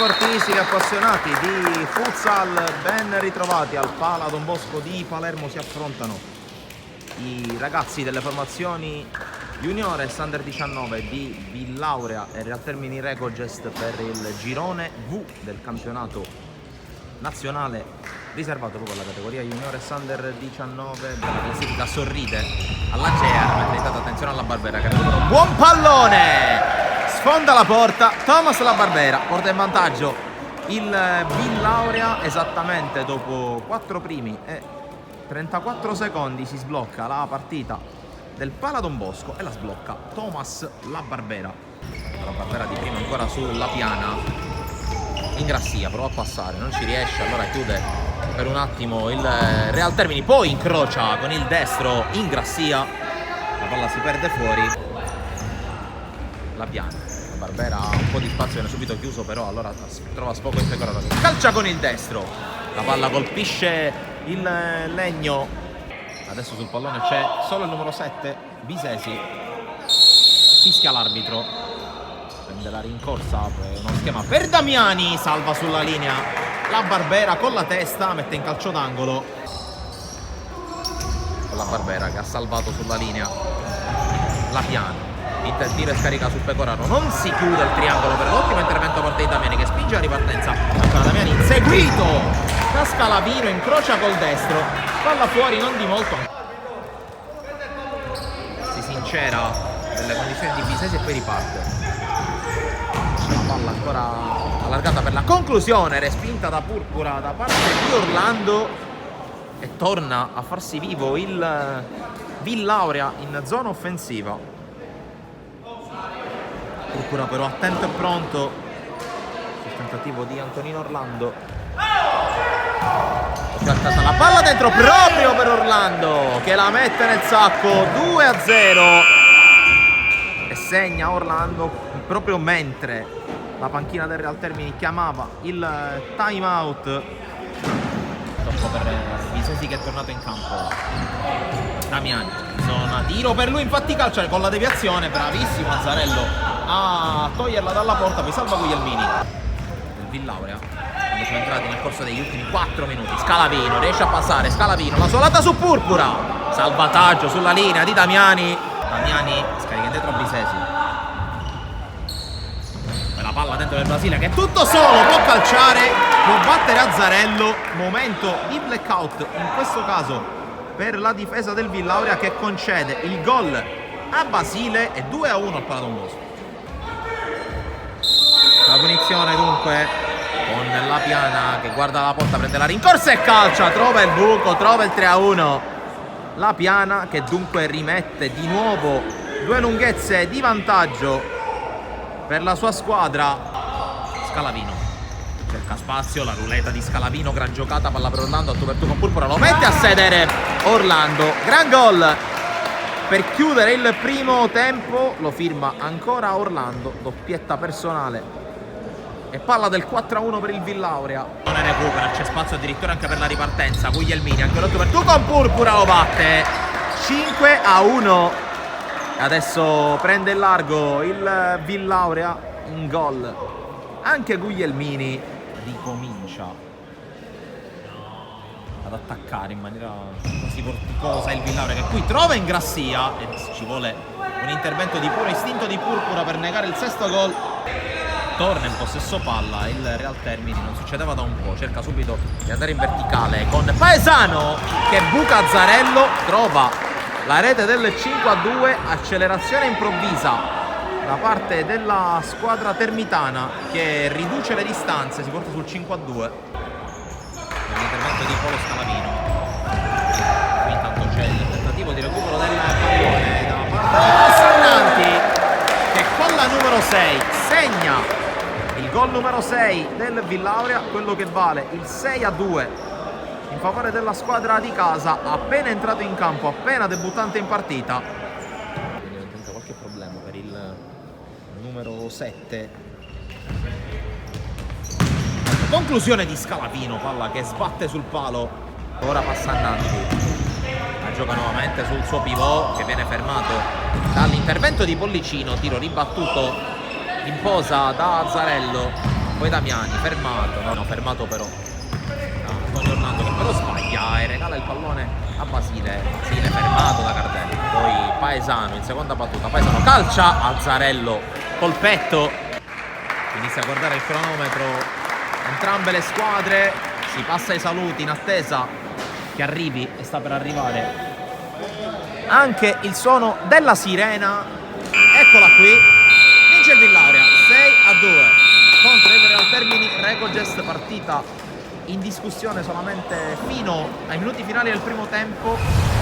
sportivistici appassionati di futsal, ben ritrovati al Pala Don Bosco di Palermo. Si affrontano i ragazzi delle formazioni juniores under 19 di Villaurea e Real Termini Recogest per il girone V del campionato nazionale riservato proprio alla categoria juniores under 19. La classifica sorride alla GR, mentre intanto attenzione alla Barbera che recupera un buon pallone, sfonda la porta, Thomas La Barbera porta in vantaggio il Villaurea. Esattamente dopo 4 primi e 34 secondi si sblocca la partita del Pala Don Bosco e la sblocca Thomas La Barbera. La Barbera di prima ancora sulla piana, Ingrassia prova a passare, non ci riesce, allora chiude per un attimo il Real Termini, poi incrocia con il destro Ingrassia, la palla si perde fuori. La piana, la Barbera ha un po' di spazio, viene subito chiuso, però allora trova sfogo in Pecoraro, calcia con il destro, la palla colpisce il legno. Adesso sul pallone c'è solo il numero 7 Bisesi, fischia l'arbitro, prende la rincorsa, uno schema per Damiani, salva sulla linea la Barbera con la testa, mette in calcio d'angolo la Barbera che ha salvato sulla linea la piana. Tiro e scarica su Pecoraro, non si chiude il triangolo per l'ottimo intervento porta di Damiani che spinge la ripartenza, ancora Damiani inseguito da Scalavino, incrocia col destro, palla fuori non di molto, si sincera delle condizioni di Bisesi e poi riparte. C'è la palla ancora allargata per la conclusione, respinta da Purpura da parte di Orlando e torna a farsi vivo il Villaurea in zona offensiva. Purpura però attento e pronto sul tentativo di Antonino Orlando. La palla dentro proprio per Orlando che la mette nel sacco, 2-0 e segna Orlando proprio mentre la panchina del Real Termini chiamava il time out. Tocco per Bisesi che è tornato in campo. Damiani, zona tiro per lui, infatti calcia con la deviazione, bravissimo Azzarello a toglierla dalla porta, poi salva Guglielmini del Villaurea quando sono entrati nel corso degli ultimi 4 minuti. Scalavino riesce a passare, Scalavino la suolata su Purpura, salvataggio sulla linea di Damiani, Damiani scarica indietro Bisesi e la palla dentro del Brasile che è tutto solo, può calciare, può battere Azzarello. Momento di blackout in questo caso per la difesa del Villaurea che concede il gol a Basile e 2-1 al Pala Don Bosco. La punizione dunque con la piana che guarda la porta, prende la rincorsa e calcia, trova il buco, trova il 3-1. La piana che dunque rimette di nuovo 2 lunghezze di vantaggio per la sua squadra. Scalavino cerca spazio, la ruleta di Scalavino, gran giocata, palla per Orlando, a tu per tu con Purpura, lo mette a sedere Orlando, gran gol per chiudere il primo tempo, lo firma ancora Orlando, doppietta personale e palla del 4-1 per il Villaurea. Non ne recupera, c'è spazio addirittura anche per la ripartenza, Guglielmini anche l'8 per tu con Purpura, lo batte 5-1. Adesso prende il largo il Villaurea in gol, anche Guglielmini ricomincia ad attaccare in maniera quasi vorticosa il Villaurea che qui trova Ingrassia e ci vuole un intervento di puro istinto di Purpura per negare il 6º gol. Torna in possesso palla il Real Termini, non succedeva da un po', cerca subito di andare in verticale con Paesano che buca Azzarello, trova la rete del 5-2, accelerazione improvvisa da parte della squadra termitana che riduce le distanze, si porta sul 5-2 l'intervento di Polo Scalavino. Qui intanto c'è il tentativo di recupero del pallone da parte di Passannanti che con la numero 6 segna il gol numero 6 del Villaurea, quello che vale il 6-2 in favore della squadra di casa, appena entrato in campo, appena debuttante in partita. Diventa qualche problema per il numero 7. Conclusione di Scalavino, palla che sbatte sul palo, ora Passannanti la gioca nuovamente sul suo pivot che viene fermato dall'intervento di Pollicino, tiro ribattuto in posa da Azzarello. poi Damiani, fermato, no, fermato però Antonio Orlando che però sbaglia e regala il pallone a Basile. Basile fermato da Cardelli. Poi Paesano in seconda battuta, Paesano calcia, Azzarello col petto, inizia a guardare il cronometro, entrambe le squadre, si passa ai saluti in attesa che arrivi, e sta per arrivare anche il suono della sirena. Eccola qui, vince il Villaria 6-2 contro il Real Termini Recogest, partita in discussione solamente fino ai minuti finali del primo tempo.